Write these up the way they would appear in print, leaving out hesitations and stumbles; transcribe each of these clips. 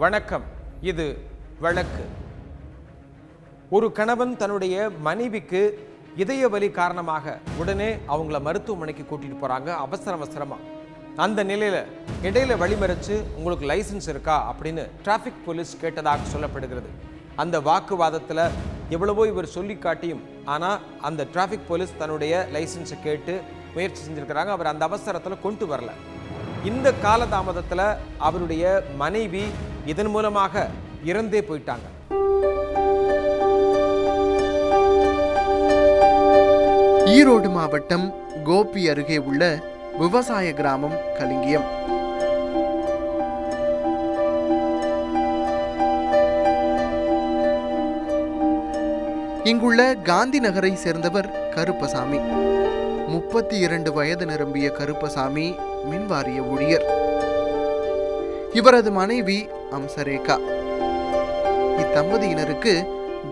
வணக்கம். இது வழக்கு. ஒரு கணவன் தன்னுடைய மனைவிக்கு இதய வலி காரணமாக உடனே அவங்கள மருத்துவமனைக்கு கூட்டிட்டு போறாங்க அவசரமா. அந்த நிலையில இடையில வழிமறிச்சு உங்களுக்கு லைசன்ஸ் இருக்கா அப்படின்னு டிராஃபிக் போலீஸ் கேட்டதாக சொல்லப்படுகிறது. அந்த வாக்குவாதத்துல எவ்வளவோ இவர் சொல்லி காட்டியும் ஆனா அந்த டிராஃபிக் போலீஸ் தன்னுடைய லைசன்ஸை கேட்டு முயற்சி செஞ்சிருக்கிறாங்க. அவர் அந்த அவசரத்துல கொண்டு வரல. இந்த காலதாமதத்துல அவருடைய மனைவி இதன் மூலமாக இறந்தே போயிட்டாங்க. ஈரோடு மாவட்டம் கோபி அருகே உள்ள விவசாய கிராமம் கலிங்கியம். இங்குள்ள காந்தி நகரை சேர்ந்தவர் கருப்பசாமி. 32 வயது நிரம்பிய கருப்பசாமி மின்வாரிய ஊழியர். இவரது மனைவி அம்சரேகா. இத்தம்பதியினருக்கு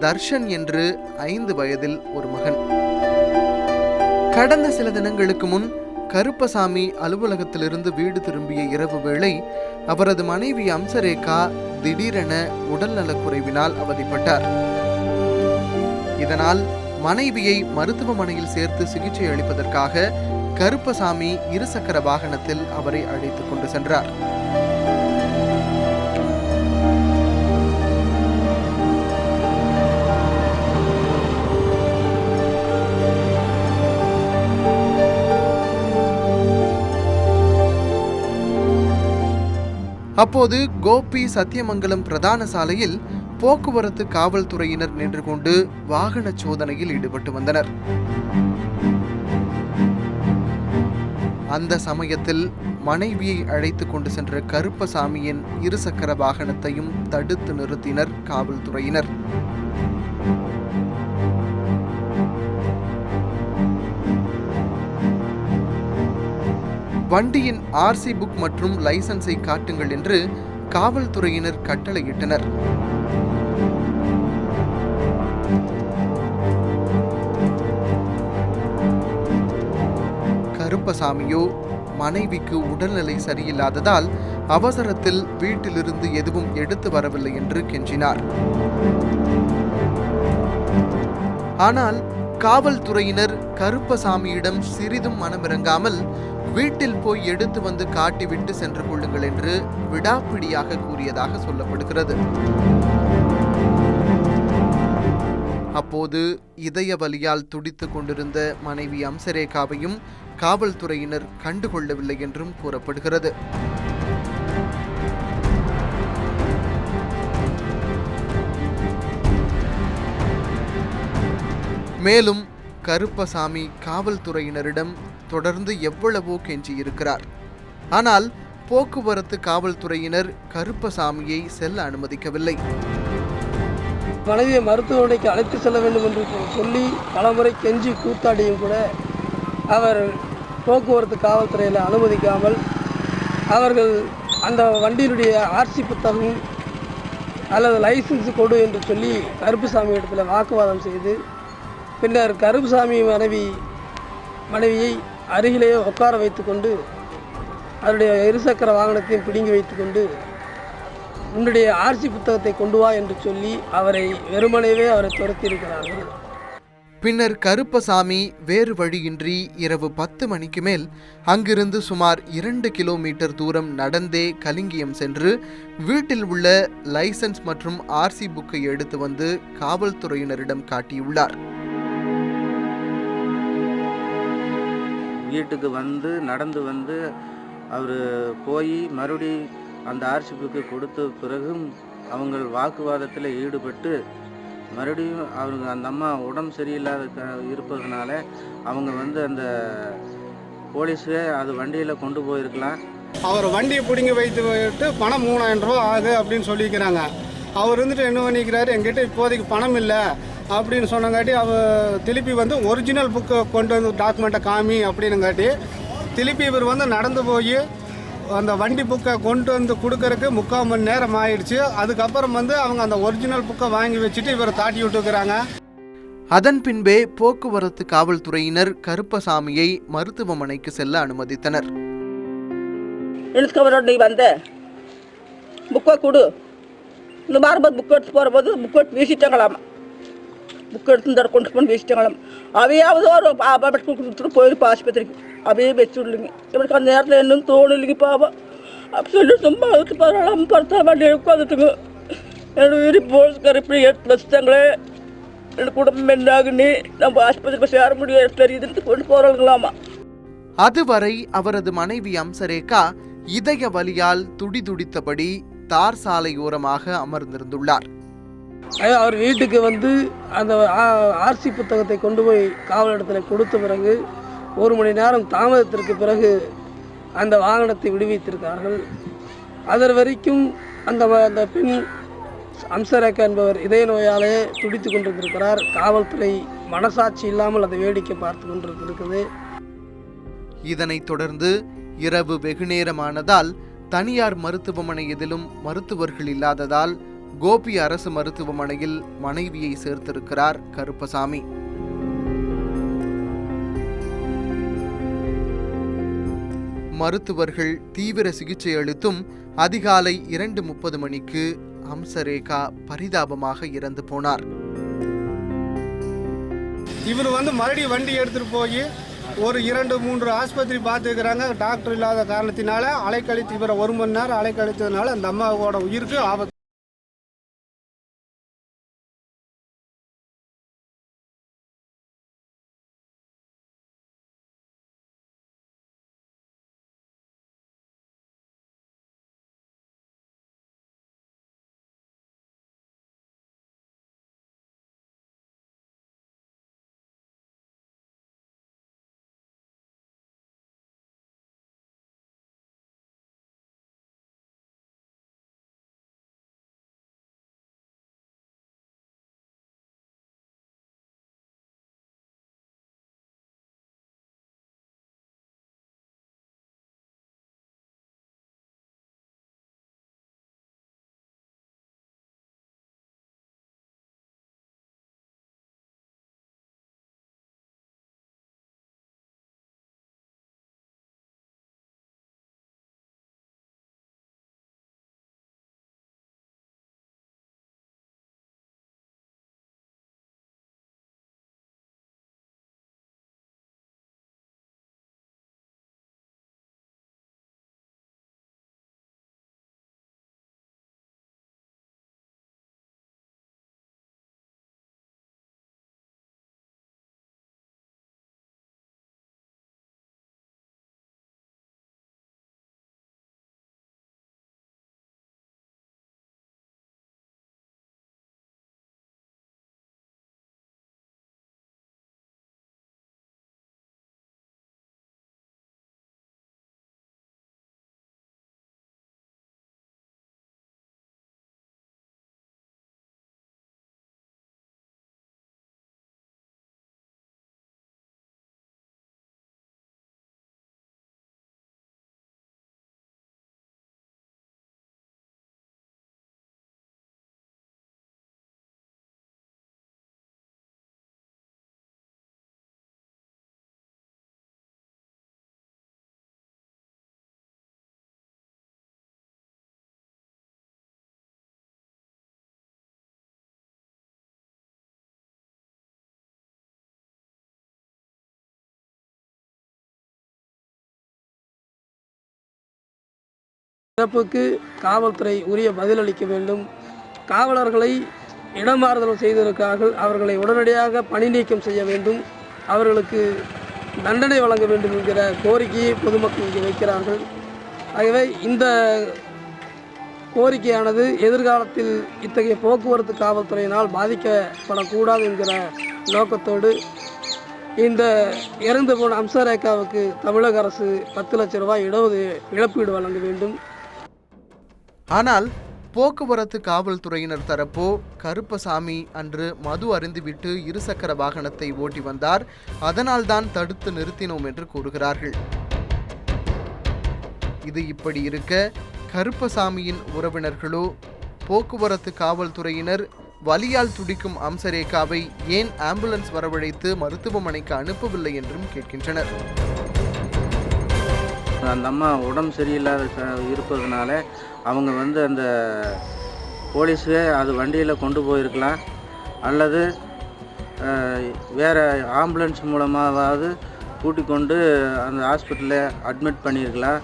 தர்ஷன் என்று 5 வயதில் ஒரு மகன். கடந்த சில தினங்களுக்கு முன் கருப்பசாமி அலுவலகத்திலிருந்து வீடு திரும்பிய இரவு வேளை அவரது மனைவி அம்சரேகா திடீரென உடல்நலக்குறைவினால் அவதிப்பட்டார். இதனால் மனைவியை மருத்துவமனையில் சேர்த்து சிகிச்சை அளிப்பதற்காக கருப்பசாமி இருசக்கர வாகனத்தில் அவரை அழைத்துக் கொண்டு சென்றார். அப்போது கோபி சத்தியமங்கலம் பிரதான சாலையில் போக்குவரத்து காவல்துறையினர் நின்று கொண்டு வாகன சோதனையில் ஈடுபட்டு வந்தனர். அந்த சமயத்தில் மனைவியை அழைத்து கொண்டு சென்ற கருப்பசாமியின் இருசக்கர வாகனத்தையும் தடுத்து நிறுத்தினர் காவல்துறையினர். வண்டியின் ஆர்சி புக் மற்றும் லைசன்ஸை காட்டுங்கள் என்று காவல்துறையினர் கட்டளையிட்டனர். கருப்பசாமியோ மனைவிக்கு உடல்நிலை சரியில்லாததால் அவசரத்தில் வீட்டிலிருந்து எதுவும் எடுத்து வரவில்லை என்று கெஞ்சினார். ஆனால் காவல்துறையினர் கருப்பசாமியிடம் சிறிதும் மனமிறங்காமல் வீட்டில் போய் எடுத்து வந்து காட்டிவிட்டு சென்று கொள்ளுங்கள் என்று விடாப்பிடியாக கூறியதாக சொல்லப்படுகிறது. அப்போது இதய வலியால் துடித்துக் கொண்டிருந்த மனைவி அம்சரேகாவையும் காவல்துறையினர் கண்டுகொள்ளவில்லை என்றும் கூறப்படுகிறது. மேலும் கருப்பசாமி காவல்துறையினரிடம் தொடர்ந்து எவ்வளவோ கெஞ்சியிருக்கிறார். ஆனால் போக்குவரத்து காவல்துறையினர் கருப்பசாமியை செல்ல அனுமதிக்கவில்லை. மனைவியை மருத்துவமனைக்கு அழைத்து செல்ல வேண்டும் என்று சொல்லி பலமுறை கெஞ்சி கூத்தாடியும் கூட அவர் போக்குவரத்து காவல்துறையில் அனுமதிக்காமல் அவர்கள் அந்த வண்டியினுடைய ஆர்சி புத்தகம் அல்லது லைசன்ஸ் கொடு என்று சொல்லி கருப்பசாமி இடத்துல வாக்குவாதம் செய்து பின்னர் கருப்பசாமி மனைவியை அருகிலேயே உட்கார வைத்துக்கொண்டு அவருடைய இருசக்கர வாகனத்தையும் பிடுங்கி வைத்துக்கொண்டு உன்னுடைய ஆர்சி புத்தகத்தை கொண்டு வா என்று சொல்லி அவரை வெறுமனவே அவரை துரத்தியிருக்கிறார்கள். பின்னர் கருப்பசாமி வேறு வழியின்றி இரவு 10 மணிக்கு மேல் அங்கிருந்து சுமார் 2 கிலோமீட்டர் தூரம் நடந்தே கலிங்கியம் சென்று வீட்டில் உள்ள லைசன்ஸ் மற்றும் ஆர்சி புக்கை எடுத்து வந்து காவல்துறையினரிடம் காட்டியுள்ளார். வீட்டுக்கு வந்து நடந்து வந்து அவர் போய் மறுபடி அந்த ஆர்சி புக்கு கொடுத்த பிறகும் அவங்க வாக்குவாதத்தில் ஈடுபட்டு மறுபடியும் அவங்க அந்த அம்மா உடம்பு சரியில்லாத இருப்பதுனால அவங்க வந்து அந்த போலீஸே அது வண்டியில் கொண்டு போயிருக்கலாம். அவர் வண்டியை பிடிங்கி வைத்து போயிட்டு பணம் 3000 ரூபா ஆகுது அப்படின்னு சொல்லிக்கிறாங்க. அவர் இருந்துட்டு என்ன பண்ணிக்கிறாரு, எங்கிட்ட இப்போதைக்கு பணம் இல்லை அப்படின்னு சொன்னங்காட்டி அவர் திருப்பி வந்து ஒரிஜினல் புக்கை கொண்டு வந்து டாக்குமெண்ட்டை காமி அப்படின்னுங்காட்டி திருப்பி இவர் வந்து நடந்து போய் அந்த வண்டி புக்கை கொண்டு வந்து கொடுக்கறதுக்கு 3/4 மணி நேரம் ஆயிடுச்சு. அதுக்கப்புறம் வந்து அவங்க அந்த ஒரிஜினல் புக்கை வாங்கி வச்சுட்டு இவரை தாட்டி விட்டுக்கிறாங்க. அதன் பின்பே போக்குவரத்து காவல்துறையினர் கருப்பசாமியை மருத்துவமனைக்கு செல்ல அனுமதித்தனர். வந்த புக்கை கொடு இந்த மாறும்போது புக் எடுத்து போகும்போது புக் எடுத்து வீசிட்டாங்களாமா. புக் எடுத்து இந்த கொண்டு போய் வீசிட்டாங்களாம். அவையாவது ஒரு கொடுத்துட்டு போயிருப்பா ஆஸ்பத்திரிக்கு. அவையே வச்சு விடலைங்க. இவனுக்கு அந்த நேரத்தில் என்னன்னு தோணலைங்க பாவம். அப்படி சொல்லி சும்மா அதுக்கு பரவாயில்லாம படுத்தா வண்டி உட்காந்துட்டுங்க. என்னோட உயிரி போலீஸ்கார் இப்படி எடுத்து வச்சுட்டாங்களே, என் குடும்பம் என்ன ஆகுன்னு நம்ம ஆஸ்பத்திரி போய் சேர முடியாது தெரியுதுன்னு கொண்டு போகிறாங்களாமா. அதுவரை அவரது மனைவி அம்சரேகா இதய வலியால் துடிதுடித்தபடி தார் சாலையோரமாக அமர்ந்திருந்துள்ளார். அவர் வீட்டுக்கு வந்து அந்த ஆர்சி புத்தகத்தை கொண்டு போய் காவல் இடத்துல கொடுத்த பிறகு 1 மணி நேரம் தாமதத்திற்கு பிறகு அந்த வாகனத்தை விடுவித்திருக்கார்கள். அதர் வரைக்கும் அந்த பெண் அம்சரேகா என்பவர் இதய நோயாலே துடித்து கொண்டிருக்கிறார். காவல்துறை மனசாட்சி இல்லாமல் அதை வேடிக்கை பார்த்து கொண்டிருக்கிறது. இதனைத் தொடர்ந்து இரவு வெகுநேரமானதால் தனியார் மருத்துவமனை எதிலும் மருத்துவர்கள் இல்லாததால் கோபி அரசு மருத்துவமனையில் மனைவியை சேர்த்திருக்கிறார் கருப்பசாமி. மருத்துவர்கள் தீவிர சிகிச்சை அளித்தும் அதிகாலை 2:30 மணிக்கு அம்சரேகா பரிதாபமாக இறந்து போனார். இவர் வந்து மறுபடியும் வண்டி எடுத்துகிட்டு போய் ஒரு 2-3 ஆஸ்பத்திரி பார்த்துக்கிறாங்க. டாக்டர் இல்லாத காரணத்தினால அலைக்கழித்து இவரை 1 மணி நேரம் அலைக்கழித்ததுனால அந்த அம்மாவோட உயிருக்கு ஆபத்து. இறப்புக்கு காவல்துறை உரிய பதிலளிக்க வேண்டும். காவலர்களை இடமாறுதல் செய்திருக்கிறார்கள், அவர்களை உடனடியாக பணி நீக்கம் செய்ய வேண்டும். அவர்களுக்கு தண்டனை வழங்க வேண்டும் என்கிற கோரிக்கையை பொதுமக்கள் இங்கே வைக்கிறார்கள். ஆகவே இந்த கோரிக்கையானது எதிர்காலத்தில் இத்தகைய போக்குவரத்து காவல்துறையினால் பாதிக்கப்படக்கூடாது என்கிற நோக்கத்தோடு இந்த இறந்து போன அம்சரேகாவுக்கு தமிழக அரசு 10 லட்சம் ரூபாய் இழப்பீடு வழங்க வேண்டும். ஆனால் போக்குவரத்து காவல்துறையினர் தரப்போ கருப்பசாமி அன்று மது அருந்திவிட்டு இருசக்கர வாகனத்தை ஓட்டி வந்தார், அதனால்தான் தடுத்து நிறுத்தினோம் என்று கூறுகிறார்கள். இது இப்படி இருக்க கருப்பசாமியின் உறவினர்களோ போக்குவரத்து காவல்துறையினர் வலியால் துடிக்கும் அம்சரேகாவை ஏன் ஆம்புலன்ஸ் வரவழைத்து மருத்துவமனைக்கு அனுப்பவில்லை என்றும் கேட்கின்றனர். அந்த அம்மா உடம்பு சரியில்லாத இருப்பதனால அவங்க வந்து அந்த போலீஸு அது வண்டியில் கொண்டு போயிருக்கலாம், அல்லது வேறு ஆம்புலன்ஸ் மூலமாவது கூட்டிக் கொண்டு அந்த ஹாஸ்பிட்டலில் அட்மிட் பண்ணியிருக்கலாம்.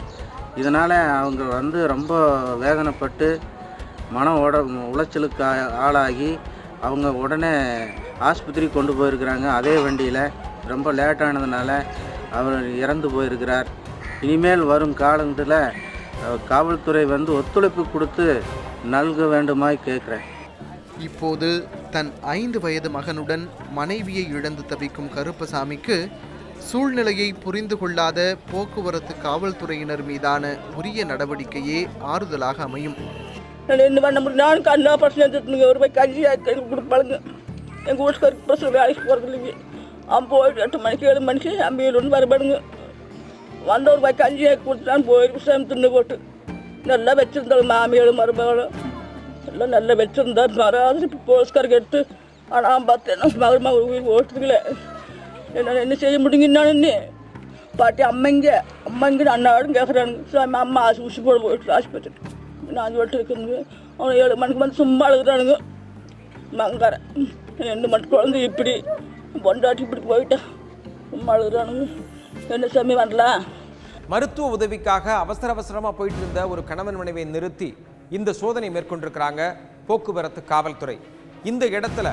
இதனால் அவங்க வந்து ரொம்ப வேதனைப்பட்டு உளைச்சலுக்கு ஆளாகி அவங்க உடனே ஆஸ்பத்திரி கொண்டு போயிருக்கிறாங்க. அதே வண்டியில் ரொம்ப லேட்டானதுனால அவர் இறந்து போயிருக்கிறார். இனிமேல் வரும் காலத்தில் காவல்துறை வந்து ஒத்துழைப்பு கொடுத்து நல்க வேண்டுமாய் கேட்குறேன். இப்போது தன் 5 வயது மகனுடன் மனைவியை இழந்து தவிக்கும் கருப்பசாமிக்கு சூழ்நிலையை புரிந்து கொள்ளாத போக்குவரத்து காவல்துறையினர் மீதான உரிய நடவடிக்கையே ஆறுதலாக அமையும். என்ன பண்ண முடியும்? நானும் கண்ணா பிரச்சனை எடுத்துட்டுங்க, ஒரு போய் கஞ்சி கொடுப்பாளுங்க. எங்கள் வீட்டுக்காருக்கு பிரச்சனை வேலைக்கு போகிறது இல்லைங்க. அவன் போயிட்டு 8 மணிக்கு 7 மணிக்கு அம்பியில் ஒன்று வரப்படுங்க. வந்த ஒரு போய் கஞ்சி கொடுத்துட்டான்னு போயிட்டு சேம் தின்னு போட்டு நல்லா வச்சுருந்தாலும் மாமியாலும் மருமகளும் எல்லாம் நல்லா வச்சுருந்தா மறாது இப்போ போலீஸ்காரருக்கு எடுத்து ஆனால் பார்த்தேன் மகள் உயிர் ஓட்டுதுங்களே. என்ன செய்ய முடியுங்க? என்ன பாட்டி அம்மைங்க அண்ணாடும் கேட்குறானுங்க. சாமி அம்மா ஊசி போட போயிட்டு ஆஸ்பத்திரி நான் சொல்லிட்டு இருக்குதுங்க. அவனை 7 மணிக்கு வந்து சும்மா அழுகுறானுங்க. மங்கார 2 மணிக்கு குழந்தை இப்படி பொண்டாட்டி இப்படி போயிட்டேன் சும்மா அழுகுறானுங்க. என்ன சாமி வரலாம்? மருத்துவ உதவிக்காக அவசரமாக போயிட்டு இருந்த ஒரு கணவன் மனைவியை நிறுத்தி இந்த சோதனை மேற்கொண்டிருக்கிறாங்க போக்குவரத்து காவல்துறை. இந்த இடத்துல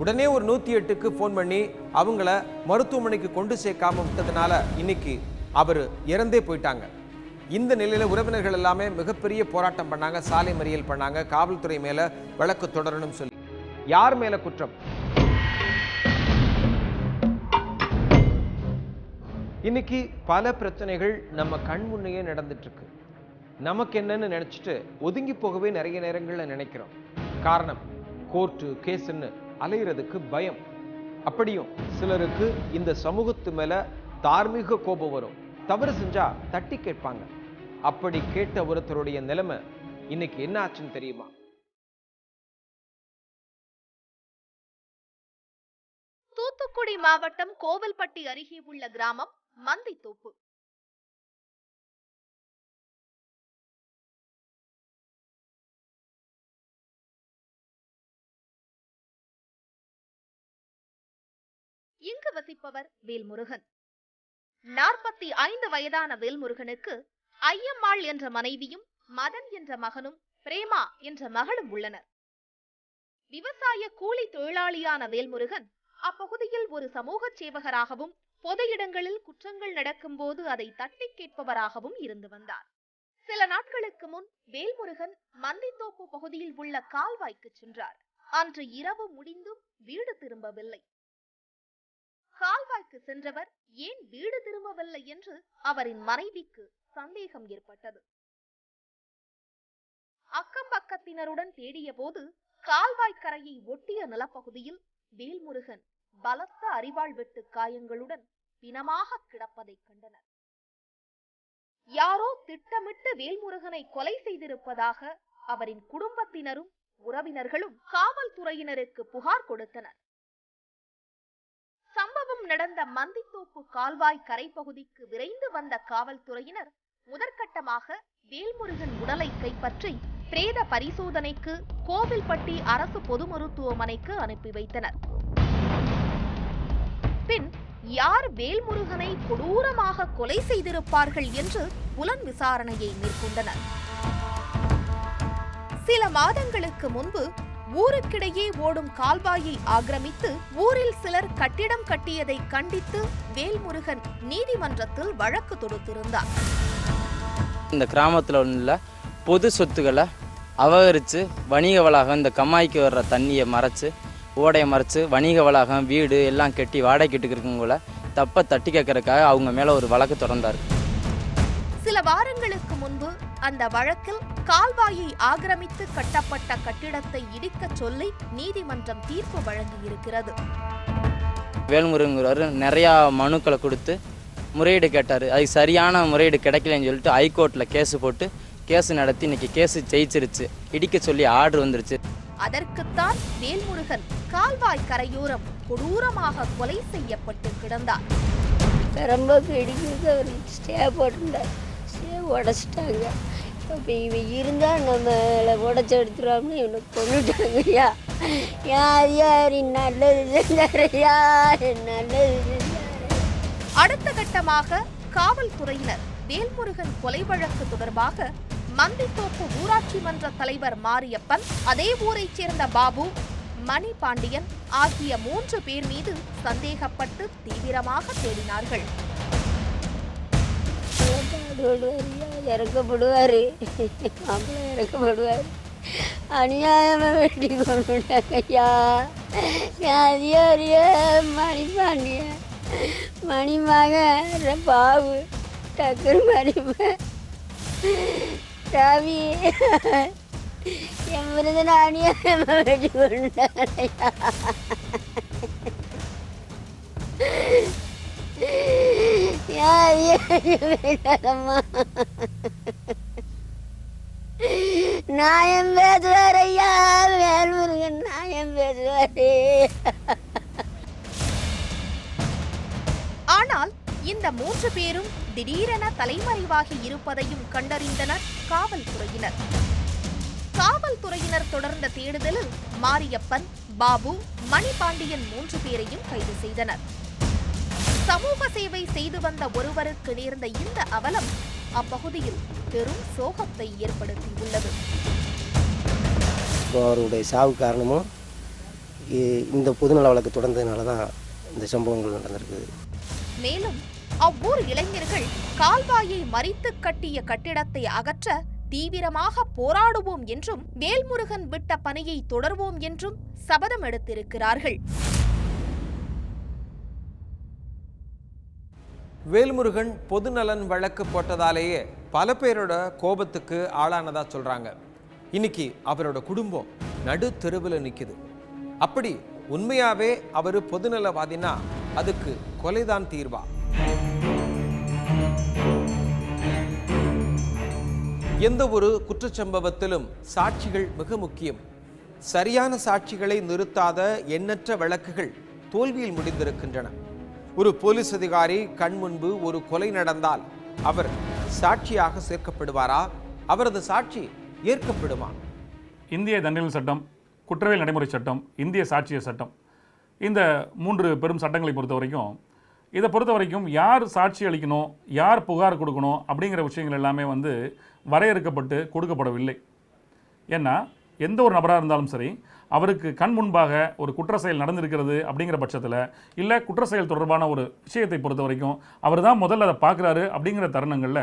உடனே ஒரு 108க்கு ஃபோன் பண்ணி அவங்கள மருத்துவமனைக்கு கொண்டு சேர்க்காம விட்டதுனால இன்னைக்கு அவர் இறந்தே போயிட்டாங்க. இந்த நிலையில் உறவினர்கள் எல்லாமே மிகப்பெரிய போராட்டம் பண்ணாங்க, சாலை மறியல் பண்ணாங்க, காவல்துறை மேல வழக்கு தொடரணும் சொல்லி. யார் மேல குற்றம்? இன்னைக்கு பல பிரச்சனைகள் நம்ம கண் முன்னையே நடந்துட்டு இருக்கு. நமக்கு என்னன்னு நினைச்சிட்டு ஒதுங்கி போகவே நிறைய நேரங்கள்ல நினைக்கிறோம். காரணம் கோர்ட்டு கேஸ்ன்னு அலையிறதுக்கு பயம். அப்படியும் சிலருக்கு இந்த சமூகத்து மேல தார்மீக கோபம் வரும். தவறு செஞ்சா தட்டி கேட்பாங்க. அப்படி கேட்ட ஒருத்தருடைய நிலைமை இன்னைக்கு என்ன ஆச்சுன்னு தெரியுமா? தூத்துக்குடி மாவட்டம் கோவில்பட்டி அருகே உள்ள கிராமம் மந்தித்தோப்பு. இங்கு வசிப்பவர் வேல்முருகன். 45 வயதான வேல்முருகனுக்கு ஐயம்மாள் என்ற மனைவியும் மதன் என்ற மகனும் பிரேமா என்ற மகளும் உள்ளனர். விவசாய கூலி தொழிலாளியான வேல்முருகன் அப்பகுதியில் ஒரு சமூக சேவகராகவும் பொது இடங்களில் குற்றங்கள் நடக்கும் போது அதை தட்டி கேட்பவராகவும் இருந்து வந்தார். சில நாட்களுக்கு முன் வேல்முருகன் மந்தித்தோப்பு பகுதியில் உள்ள கால்வாய்க்கு சென்றார். அன்று இரவு முடிந்தும் வீடு திரும்பவில்லை. கால்வாய்க்கு சென்றவர் ஏன் வீடு திரும்பவில்லை என்று அவரின் மனைவிக்கு சந்தேகம் ஏற்பட்டது. அக்கம் பக்கத்தினருடன் தேடிய போது கால்வாய்க்கரையை ஒட்டிய நிலப்பகுதியில் வேல்முருகன் பலத்த அரிவாள் வெட்டு காயங்களுடன் பிணமாக கிடப்பதை கண்டனர். யாரோ திட்டமிட்டு வேல்முருகனை கொலை செய்திருப்பதாக அவரின் குடும்பத்தினரும் உறவினர்களும் காவல்துறையினருக்கு புகார் கொடுத்தனர். சம்பவம் நடந்த மந்தித்தோப்பு கால்வாய் கரைப்பகுதிக்கு விரைந்து வந்த காவல்துறையினர் முதற்கட்டமாக வேல்முருகன் உடலை கைப்பற்றி பிரேத பரிசோதனைக்கு கோவில்பட்டி அரசு பொது மருத்துவமனைக்கு அனுப்பி வைத்தனர். பின் யார் வேல்முருகனை கொடூரமாக கொலை செய்திருப்பார்கள் என்று புலன் விசாரணையை மேற்கொண்டனர். சில மாதங்களுக்கு முன்பு ஊருக்கிடையே ஓடும் கால்வாயை ஆக்கிரமித்து ஊரில் சிலர் கட்டிடம் கட்டியதை கண்டித்து வேல்முருகன் நீதிமன்றத்தில் வழக்கு தொடுத்திருந்தார். இந்த கிராமத்தில் உள்ள பொது சொத்துக்களை அபகரித்து வணிக வளாகம், இந்த கம்மாய்க்கு வர்ற தண்ணியை மறைச்சு ஓடையை மறைச்சு வணிக வளாகம் வீடு எல்லாம் கட்டி வாடகைக்கு இருக்கவங்கள தப்ப தட்டி கேட்கறதுக்காக அவங்க மேல ஒரு வழக்கு தொடர்ந்தார். சில வாரங்களுக்கு முன்பு அந்த வழக்கில் கால்வாயை ஆக்கிரமித்து கட்டப்பட்ட கட்டிடத்தை இடிக்க சொல்லி நீதிமன்றம் தீர்ப்பு வழங்கியிருக்கிறது. வேல்முருகன் நிறையா மனுக்களை கொடுத்து முறையீடு கேட்டார். அதுக்கு சரியான முறையீடு கிடைக்கலன்னு சொல்லிட்டு ஹைகோர்ட்டில் கேஸு போட்டு கேஸு நடத்தி இன்னைக்கு கேஸு ஜெயிச்சிருச்சு. இடிக்க சொல்லி ஆர்டர் வந்துருச்சு. அதற்குத்தான் வேல்முருகன் கால்வாய் கரையோரம் கொடூரமாக கொலை செய்யப்பட்டு கிடந்தார். பெரம்போக்கு இடிக்கிறது அவர் ஸ்டே போட்டிருந்தார். ஸ்டே உடச்சிட்டாங்க. இப்போ இவன் இருந்தால் நம்மளை உடச்சி எடுத்துருவாங்கன்னு இவனை கொண்டுட்டாங்கய்யா. யார் யார் நல்லது செஞ்சாரையா, நல்லது செஞ்சாரு. அடுத்த கட்டமாக காவல்துறையினர் வேல்முருகன் கொலை வழக்கு தொடர்பாக மந்தித்தோப்பு ஊராட்சி மன்ற தலைவர் மாரியப்பன், அதே ஊரைச் சேர்ந்த பாபு, மணி பாண்டியன் ஆகிய 3 பேர் மீது சந்தேகப்பட்டு தீவிரமாக தேடினார்கள். இறக்கப்படுவார், மாப்பிள்ளை இறக்கப்படுவார். அநியாயமாக வெட்டி கொண்டுட்டாங்கய்யா. அதிகாரிய மணிபாண்டியன், மணிமக பாபு, டக்குரு மணிமன் ரவி என் விருதுன அநியாயமாக வெட்டி கொண்டுட்டாங்கய்யா. நாயம் பேசுவார் ஐயா, வேல்முருகன் நாயம் பேசுவாரு. ஆனால் இந்த 3 பேரும் திடீரென தலைமறைவாகி இருப்பதையும் கண்டறிந்தனர் காவல்துறையினர். காவல்துறையினர் தொடர்ந்த தேடுதலில் மாரியப்பன், பாபு, மணிபாண்டியன் 3 பேரையும் கைது செய்தனர். சமூக சேவை செய்து வந்த ஒருவருக்கு நேர்ந்த இந்த அவலம் அப்பகுதியில் பெரும் சோகத்தை ஏற்படுத்தியுள்ளது. அவருடைய சாவு காரணமும் இந்த பொதுநல வழக்கு தொடர்ந்ததுனால தான் இந்த சம்பவங்கள் நடந்திருக்குது. மேலும் அவ்வூர் இளைஞர்கள் கால்வாயை மறித்து கட்டிய கட்டிடத்தை அகற்ற தீவிரமாக போராடுவோம் என்றும் வேல்முருகன் விட்ட பணியை தொடர்வோம் என்றும் சபதம் எடுத்திருக்கிறார்கள். வேல்முருகன் பொதுநலன் வழக்கு போட்டதாலேயே பல பேரோட கோபத்துக்கு ஆளானதா சொல்றாங்க. இன்னைக்கு அவரோட குடும்பம் நடு தெருவில் நிக்குது. அப்படி உண்மையாவே அவர் பொதுநலவாதினா அதுக்கு கொலைதான் தீர்வா? எந்த ஒரு குற்றச்சம்பவத்திலும் சாட்சிகள் மிக முக்கியம். சரியான சாட்சிகளை நிறுத்தாத எண்ணற்ற வழக்குகள் தோல்வியில் முடிந்திருக்கின்றன. ஒரு போலீஸ் அதிகாரி கண் முன்பு ஒரு கொலை நடந்தால் அவர் சாட்சியாக சேர்க்கப்படுவாரா? அவரது சாட்சி ஏற்கப்படுமா? இந்திய தண்டனை சட்டம், குற்றவியல் நடைமுறை சட்டம், இந்திய சாட்சிய சட்டம், இந்த 3 பெரும் சட்டங்களை பொறுத்த வரைக்கும் யார் சாட்சி அளிக்கணும், யார் புகார் கொடுக்கணும் அப்படிங்கிற விஷயங்கள் எல்லாமே வரையறுக்கப்பட்டு கொடுக்கப்படவில்லை. ஏன்னா எந்த ஒரு நபராக இருந்தாலும் சரி, அவருக்கு கண் முன்பாக ஒரு குற்ற செயல் நடந்திருக்கிறது அப்படிங்கிற பட்சத்தில், இல்லை குற்ற செயல் தொடர்பான ஒரு விஷயத்தை பொறுத்த வரைக்கும் அவர் தான் முதல்ல அதை பார்க்குறாரு அப்படிங்கிற தருணங்களில்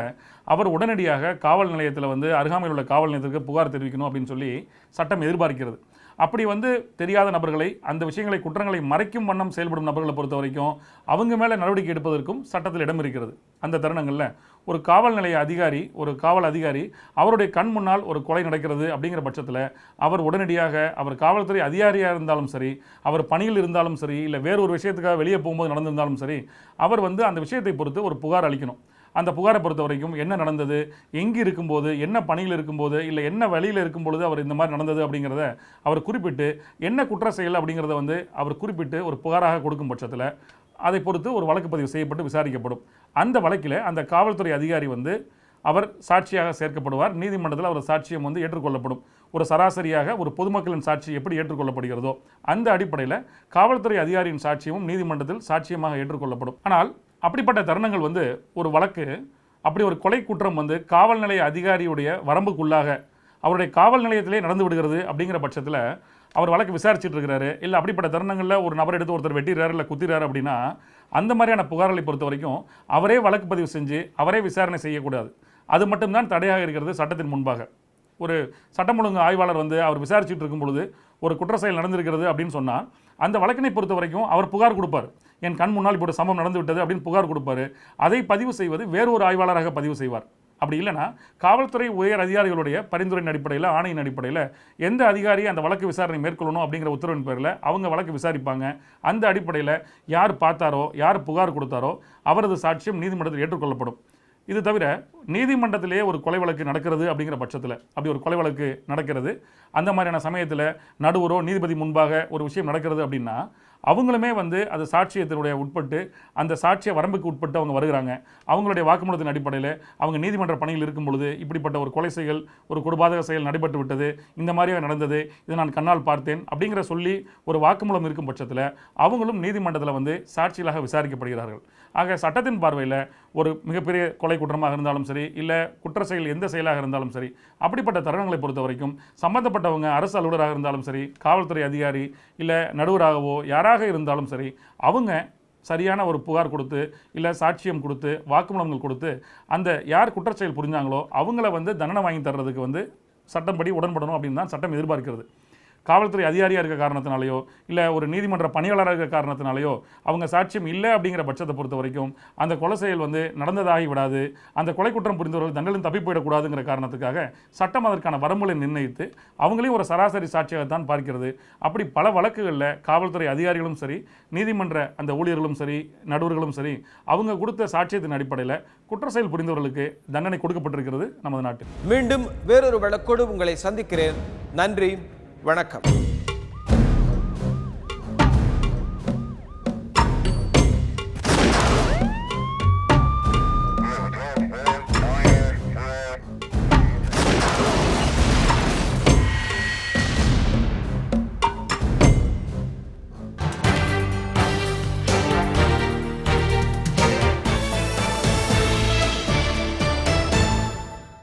அவர் உடனடியாக காவல் நிலையத்தில் அருகாமையில் உள்ள காவல் நிலையத்திற்கு புகார் தெரிவிக்கணும் அப்படின்னு சொல்லி சட்டம் எதிர்பார்க்கிறது. அப்படி தெரியாத நபர்களை, அந்த விஷயங்களை, குற்றங்களை மறைக்கும் வண்ணம் செயல்படும் நபர்களை பொறுத்த வரைக்கும் அவங்க மேலே நடவடிக்கை எடுப்பதற்கும் சட்டத்தில் இடம் இருக்கிறது. அந்த தருணங்களில் ஒரு காவல் நிலைய அதிகாரி, ஒரு காவல் அதிகாரி அவருடைய கண் முன்னால் ஒரு கொலை நடக்கிறது அப்படிங்கிற பட்சத்தில் அவர் உடனடியாக, அவர் காவல்துறை அதிகாரியாக இருந்தாலும் சரி, அவர் பணியில் இருந்தாலும் சரி, இல்லை வேறு ஒரு விஷயத்துக்காக வெளியே போகும்போது நடந்திருந்தாலும் சரி, அவர் அந்த விஷயத்தை பொறுத்து ஒரு புகார் அளிக்கணும். அந்த புகாரை பொறுத்த வரைக்கும் என்ன நடந்தது, எங்கே இருக்கும்போது, என்ன பணியில் இருக்கும்போது, இல்லை என்ன வழியில் இருக்கும்பொழுது அவர் இந்த மாதிரி நடந்தது அப்படிங்கிறத அவர் குறிப்பிட்டு, என்ன குற்ற செயல் அப்படிங்கிறத அவர் குறிப்பிட்டு ஒரு புகாராக கொடுக்கும் பட்சத்தில் அதை பொறுத்து ஒரு வழக்கு பதிவு செய்யப்பட்டு விசாரிக்கப்படும். அந்த வழக்கில் அந்த காவல்துறை அதிகாரி அவர் சாட்சியாக சேர்க்கப்படுவார். நீதிமன்றத்தில் அவர் சாட்சியம் ஏற்றுக்கொள்ளப்படும். ஒரு சராசரியாக ஒரு பொதுமக்களின் சாட்சி எப்படி ஏற்றுக்கொள்ளப்படுகிறதோ அந்த அடிப்படையில் காவல்துறை அதிகாரியின் சாட்சியமும் நீதிமன்றத்தில் சாட்சியமாக ஏற்றுக்கொள்ளப்படும். ஆனால் அப்படிப்பட்ட தருணங்கள் ஒரு வழக்கு, அப்படி ஒரு கொலை குற்றம் காவல் நிலைய அதிகாரியுடைய வரம்புக்குள்ளாக அவருடைய காவல் நிலையத்திலே நடந்து விடுகிறது அப்படிங்கிற பட்சத்தில் அவர் வழக்கு விசாரிச்சுட்டு இருக்கிறாரு, இல்லை அப்படிப்பட்ட தருணங்களில் ஒரு நபர் எடுத்து ஒருத்தர் வெட்டிடுறாரு, இல்லை குத்திடுறாரு அப்படின்னா அந்த மாதிரியான புகார்களை பொறுத்த வரைக்கும் அவரே வழக்கு பதிவு செஞ்சு அவரே விசாரணை செய்யக்கூடாது. அது மட்டும்தான் தடையாக இருக்கிறது சட்டத்தின் முன்பாக. ஒரு சட்டம் ஒழுங்கு ஆய்வாளர் அவர் விசாரிச்சுட்டு இருக்கும் பொழுது ஒரு குற்ற செயல் நடந்திருக்கிறது அப்படின்னு சொன்னால் அந்த வழக்கினை பொறுத்த வரைக்கும் அவர் புகார் கொடுப்பார். என் கண் முன்னால் இப்போ ஒரு சம்பவம் நடந்து விட்டது அப்படின்னு புகார் கொடுப்பார். அதை பதிவு செய்வது வேறு ஒரு ஆய்வாளராக பதிவு செய்வார். அப்படி இல்லைனா காவல்துறை உயர் அதிகாரிகளுடைய பரிந்துரையின் அடிப்படையில், ஆணையின் அடிப்படையில் எந்த அதிகாரி அந்த வழக்கு விசாரணை மேற்கொள்ளணும் அப்படிங்கிற உத்தரவின் பேரில் அவங்க வழக்கு விசாரிப்பாங்க. அந்த அடிப்படையில் யார் பார்த்தாரோ, யார் புகார் கொடுத்தாரோ அவரது சாட்சியம் நீதிமன்றத்தில் ஏற்றுக்கொள்ளப்படும். இது தவிர நீதிமன்றத்திலேயே ஒரு கொலை வழக்கு நடக்கிறது அப்படிங்கிற பட்சத்தில், அப்படி ஒரு கொலை வழக்கு நடக்கிறது, அந்த மாதிரியான சமயத்தில் நடுவரோ நீதிபதி முன்பாக ஒரு விஷயம் நடக்கிறது அப்படின்னா அவங்களுமே வந்து அது சாட்சியத்தினுடைய உட்பட்டு அந்த சாட்சிய வரம்புக்கு உட்பட்டு அவங்க வருகிறாங்க. அவங்களுடைய வாக்குமூலத்தின் அடிப்படையில் அவங்க நீதிமன்ற பணியில் இருக்கும் பொழுது இப்படிப்பட்ட ஒரு கொலை செயல், ஒரு கொடூபாதக செயல் நடைபெற்று விட்டது, இந்த மாதிரியாக நடந்தது, இதை நான் கண்ணால் பார்த்தேன் அப்படிங்கிற சொல்லி ஒரு வாக்குமூலம் இருக்கும் பட்சத்தில் அவங்களும் நீதிமன்றத்தில் வந்து சாட்சிகளாக விசாரிக்கப்படுகிறார்கள். ஆக சட்டத்தின் பார்வையில் ஒரு மிகப்பெரிய கொலை குற்றமாக இருந்தாலும் சரி, இல்லை குற்ற செயல் எந்த செயலாக இருந்தாலும் சரி, அப்படிப்பட்ட தருணங்களை பொறுத்த வரைக்கும் சம்பந்தப்பட்டவங்க அரசு அலுவலராக இருந்தாலும் சரி, காவல்துறை அதிகாரி இல்லை நடுவராகவோ யாராக இருந்தாலும் சரி, அவங்க சரியான ஒரு புகார் கொடுத்து இல்லை சாட்சியம் கொடுத்து வாக்குமூலங்கள் கொடுத்து அந்த யார் குற்றச்செயல் புரிஞ்சாங்களோ அவங்கள வந்து தண்டனை வாங்கி தர்றதுக்கு வந்து சட்டப்படி உடன்படணும் அப்படின்னு தான் சட்டம் எதிர்பார்க்கிறது. காவல்துறை அதிகாரியாக இருக்க காரணத்தினாலேயோ இல்லை ஒரு நீதிமன்ற பணியாளராக இருக்க காரணத்தினாலேயோ அவங்க சாட்சியம் இல்லை அப்படிங்கிற பட்சத்தை பொறுத்த வரைக்கும் அந்த கொலை செயல் வந்து நடந்ததாகி விடாது, அந்த கொலை குற்றம் புரிந்தவர்கள் தண்டனை தப்பி போயிடக்கூடாதுங்கிற காரணத்துக்காக சட்டம் அதற்கான வரம்புகளை நிர்ணயித்து அவங்களையும் ஒரு சராசரி சாட்சியாகத்தான் பார்க்கிறது. அப்படி பல வழக்குகளில் காவல்துறை அதிகாரிகளும் சரி, நீதிமன்ற அந்த ஊழியர்களும் சரி, நடுவர்களும் சரி, அவங்க கொடுத்த சாட்சியத்தின் அடிப்படையில் குற்ற செயல் புரிந்தவர்களுக்கு தண்டனை கொடுக்கப்பட்டிருக்கிறது நமது நாட்டில். மீண்டும் வேறொரு வழக்கோடு உங்களை சந்திக்கிறேன். நன்றி, வணக்கம்.